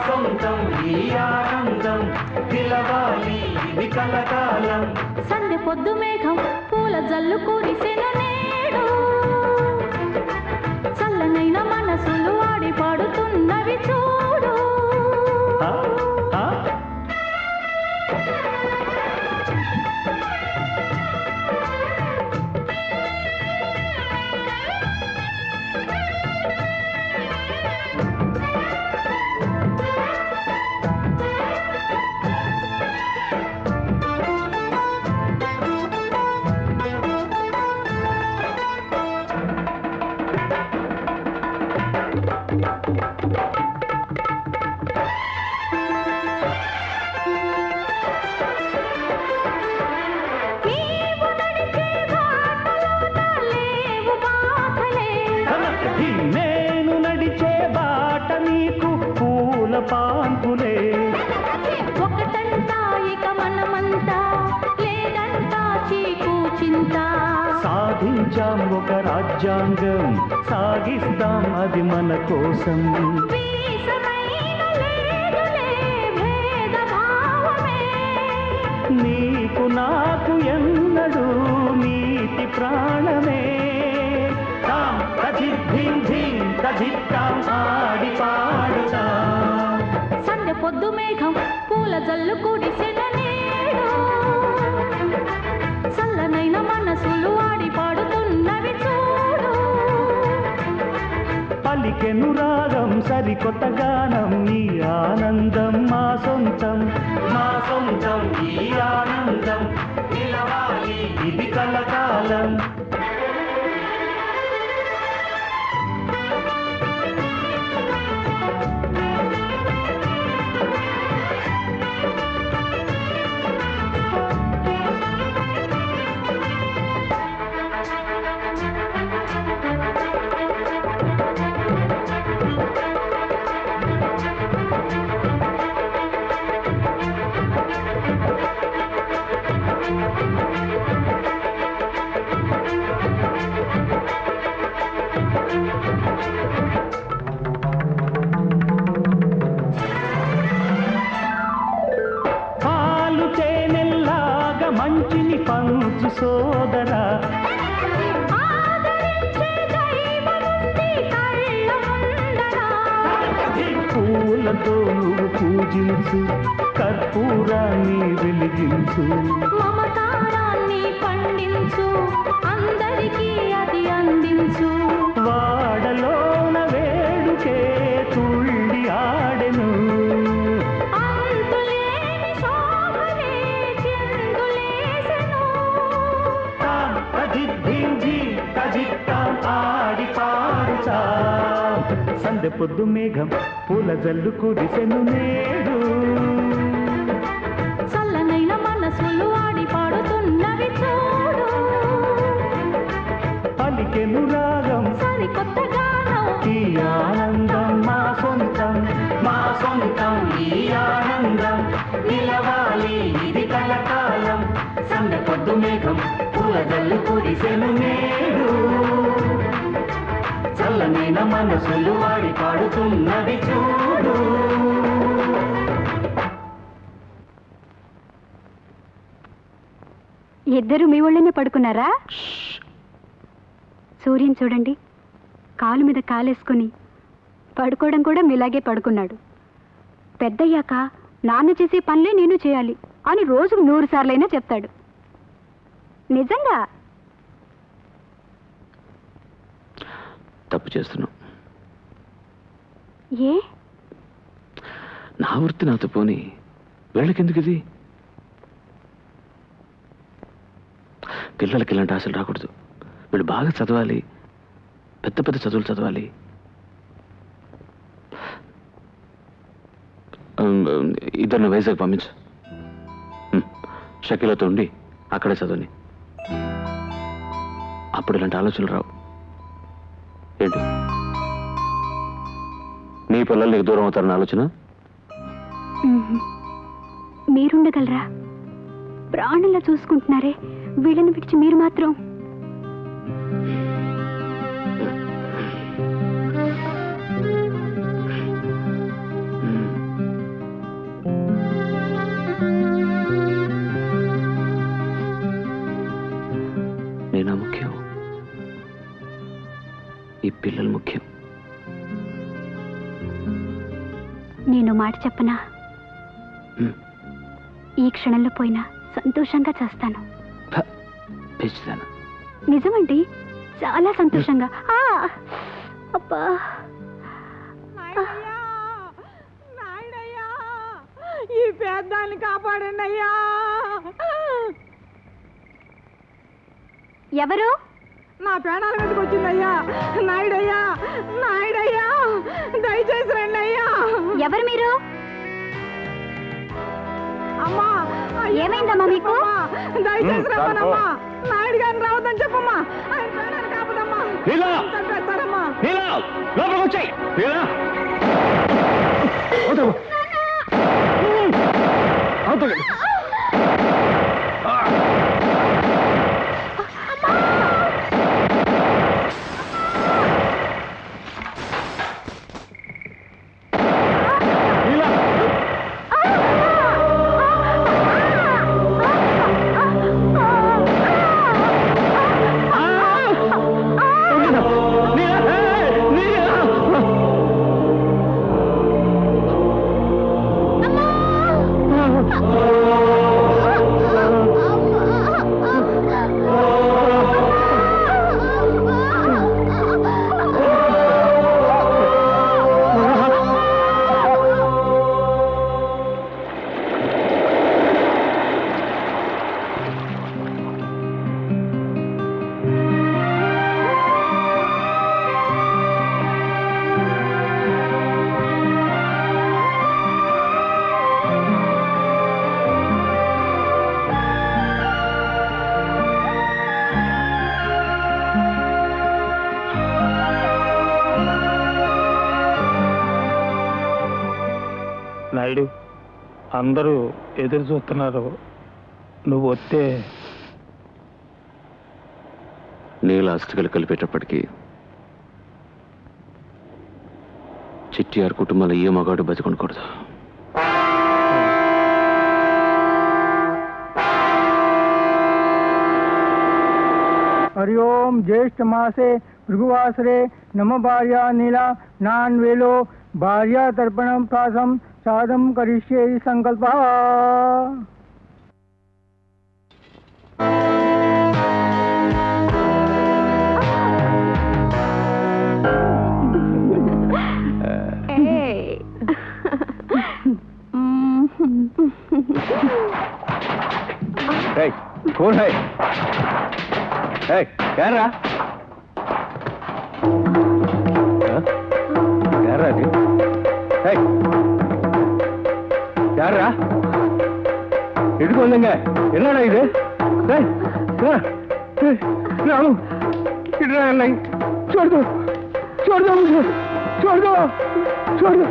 సొంతం ఈ ఆనందం నిలవాలి ఇది కలకాలం. సందె పొద్దు మేఘం పూల జల్లు కురిసెను నేడు, చల్లనైన మనసులు ఆడి పాడుతున్నవి చూడు. సాధించాం ఒక రాజ్యాంగం, సాగిస్తాం అది మన కోసం. నీకు నాకు ఎన్నడు నీతి ప్రాణమే. ఆడి పాడుతా సందె పొద్దు మేఘం పూల జల్లు కురిసెను నేడు, చల్లనైన మనసులు ఆడి పాడుతున్నవి చూడు. పలికెను రాగం సరికొత్త గానం ఈ ఆనందం మా సొంతం. మా సొంతం ఈ ఆనందం నిలవాలి ఇది కలకాలం. మంచిని పంచు సోదరా, పూలతో నువ్వు పూజించు, కర్పూరాన్ని వెలిగించు, మమకారాన్ని పండించు, అందరికీ అది అందించు. వాడలోన వేడుకే తుళ్ళి ఆడెను, ఆడి పాడుతా. సందె పొద్దు మేఘం పూల జల్లు కురిసెను నేడు, చల్లనైన మనసులు ఆడి పాడుతున్నవి చూడు. పలికెను రాగం సరికొత్త గానం ఈ ఆనందం మా సొంతం. మా సొంతం ఈ ఆనందం నిలవాలి ఇది కలకాలం. సందె పొద్దు మేఘం పూల జల్లు కురిసెను నేడు, చల్లనైన మనసులు వాడి పాడుతున్నది చూడు. ఇద్దరు మీ ఒళ్ళనే పడుకున్నారా? సూర్యుని చూడండి, కాలు మీద కాలేసుకుని పడుకోవడం కూడా మీలాగే పడుకున్నాడు. పెద్దయ్యాక నాన్న చేసే పనులే నేను చేయాలి అని రోజుకు 100 సార్లైనా చెప్తాడు. నిజంగా తప్పు చేస్తున్నావు. ఏ? నా వృత్తి నాతో పోని వీళ్ళకెందుకు ఇది? పిల్లలకి ఇలాంటి ఆశలు రాకూడదు. వీళ్ళు బాగా చదవాలి, పెద్ద పెద్ద చదువులు చదవాలి. ఇద్దరిని వైజాగ్ పంపించు, షకీలతో ఉండి అక్కడే చదవని. అప్పుడు ఇలాంటి ఆలోచనలు రావు. ఏంటి నీ పిల్లలు నీకు దూరం అవుతారని ఆలోచన? మీరుండగలరా? ప్రాణంలా చూసుకుంటున్నారే, వీళ్ళని విడిచి మీరు మాత్రం. నేను మాట చెప్పనా? ఈ క్షణంలో పోయినా సంతోషంగా చేస్తాను. నిజమండి, చాలా సంతోషంగా. అబ్బా, ఈ పేదాన్ని కాపాడండి అయ్యా. ఎవరు? నా ప్రాణాల మీదకి వచ్చిందయ్యా. నాయుడయ్యా, నాయుడయ్యా, దయచేసి రండి అయ్యా. ఎవరు మీరు? అమ్మా, ఏమైందమ్మా మీకు? దయచేసి రమ్మనమ్మా. నాయుడు గారిని రావద్దని చెప్పమ్మా. ఆయన ప్రాణాలు కాపదమ్మా. చంపేస్తారమ్మా. నాయుడు, అందరూ ఎదురు చూస్తున్నారు. నువ్వు వస్తే నీళ్ళ అస్థికలు కలిపేటప్పటికీ చిట్టియార్ కుటుంబాల ఏ మగాడు బతికొనకూడదు. हरि ओम ज्येष्ठ मासे भृगुवासरे नम भार्या नीला नान वेलो भार्या तर्पणम प्रासम साधम करिष्ये संकल्पः. कौन है? क्या रहा? क्या रहा जी? क्या रहा? इधर कौन लेंगे? इधर ना इधर? राम, इधर नहीं. छोड़ दो, छोड़ दो मुझे, छोड़ दो, छोड़ दो.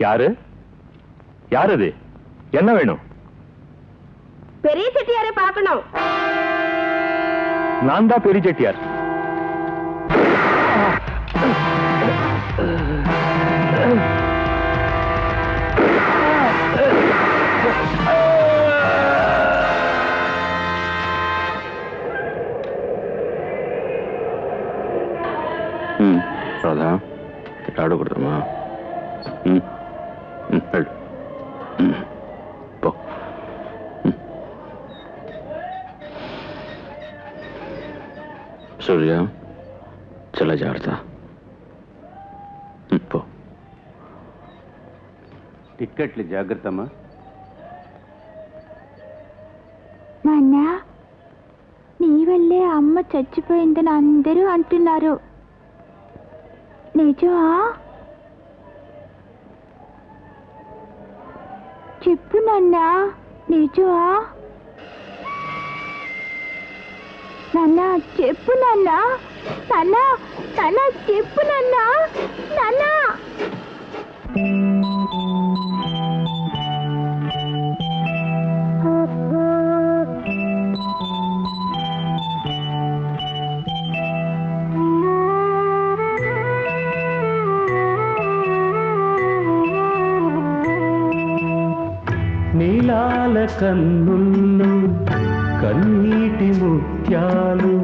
யாரு யார் அது? என்ன வேணும்? பெரிய செட்டியாரை பார்க்கணும். நான் தான் பெரிய செட்டியார். రాధా, ఆడకూడదమ్మా. పో. సూర్య, చల్ల జాగ్రత్త. పో. టిక్కెట్లు జాగ్రత్తమ్మా. నాన్న, నీ వల్లే అమ్మ చచ్చిపోయిందని అందరూ అంటున్నారు. నిజమా? చెప్పు నాన్న, నిజమా? నాన్న చెప్పు నాన్న, నాన్న నాన్న చెప్పు నాన్న, నాన్న. నీలాల కన్నుల్లో కన్నీటి ముత్యాలు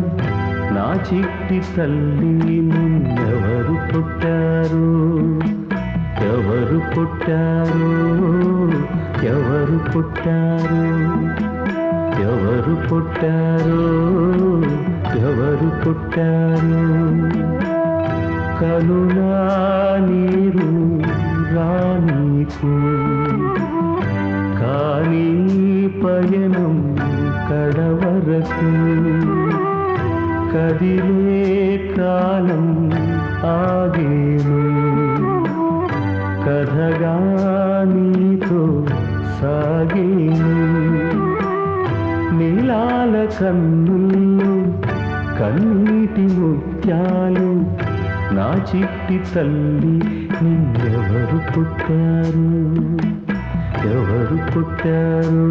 నా చిట్టి తల్లి నిన్నెవరు పుట్టారు, ఎవరు పుట్టారు, ఎవరు పుట్టారు, ఎవరు పుట్టారు, ఎవరు పుట్టారు. కనులా నీరు రానీకు కానీ పయనం కడవరకు కదిలే కాలం ఆగేను కథగా నీతో సాగేను. నీలాల కన్నుల్లో కన్నీటి ముత్యాలు నా చిట్టి తల్లి నిన్నెవరు పుట్టారు, ఎవరు పుట్టారు,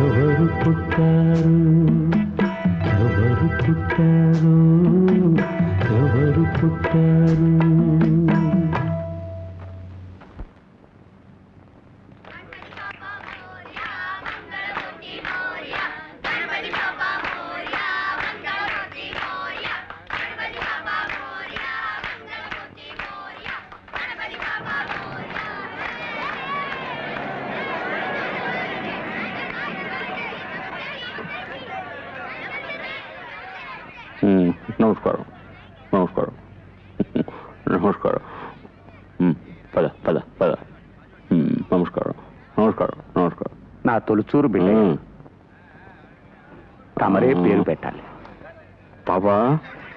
ఎవరు పుట్టారు, ఎవరు పుట్టారు, ఎవరు పుట్టారు. నమస్కారం, నమస్కారం, నమస్కారం. పద పద పద. నమస్కారం, నమస్కారం, నమస్కారం. నా తొలిచూరు బిడ్డ తమరే పేరు పెట్టాలి. పాపా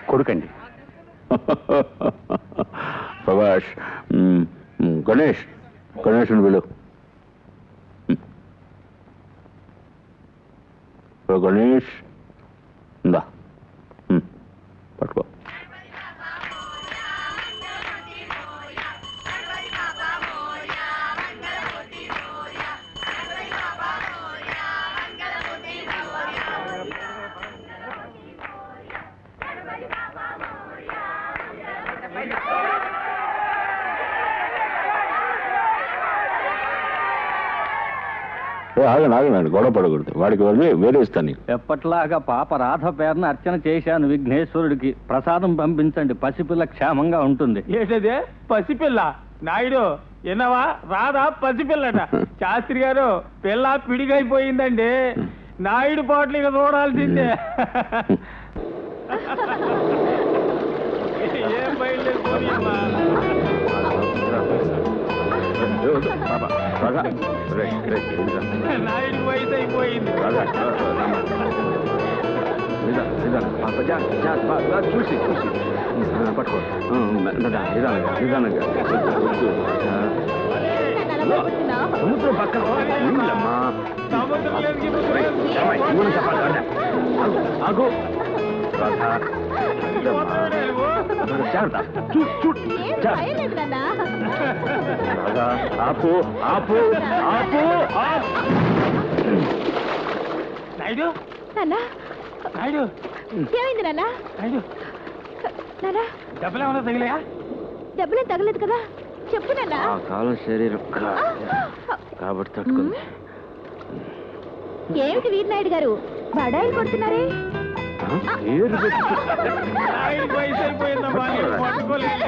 కొడుకండి. ప్రభాష్. గణేష్, గణేష్ అని పిలు. గణేష్ ఇందా పట్టుకో. ఆగండి, గొడవ పడకూడదు. వాడికి వేరే ఇస్తాను. ఎప్పట్లాగా పాప రాధ పేరున అర్చన చేశాను విఘ్నేశ్వరుడికి. ప్రసాదం పంపించండి, పసిపిల్ల క్షేమంగా ఉంటుంది. ఏంటదే పసిపిల్ల? నాయుడు ఎన్నవా? రాధా పసిపిల్లట. శాస్త్రి గారు పిల్ల పిడిగైపోయిందండి. నాయుడు పాటలు ఇక చూడాల్సిందే. ఏం బయలుదేరిపోయమ్మా. నాయుడు వయసు అయిపోయింది. చూసి చూసి పట్టుకో. నిదానంగా సముద్రం పక్కన నీళ్ళమ్మా. ఆగు. ఆపు ఆపు ఆపు. నాయుడు, నాయుడు ఏమైంది నాన్న? నాయుడు నాన్న దెబ్బలేమన్నా తగిలాయా? దెబ్బలేం తగలేదు కదా, చెప్పు నాన్న. కాలం శరీరం కాబట్టి తట్టుకుంది. ఏమిటి వీరనాయుడు గారు బడాయిలు కొడుతున్నారే? నాయుడు వయసు అయిపోయిందమ్మా, పట్టుకోలేదు.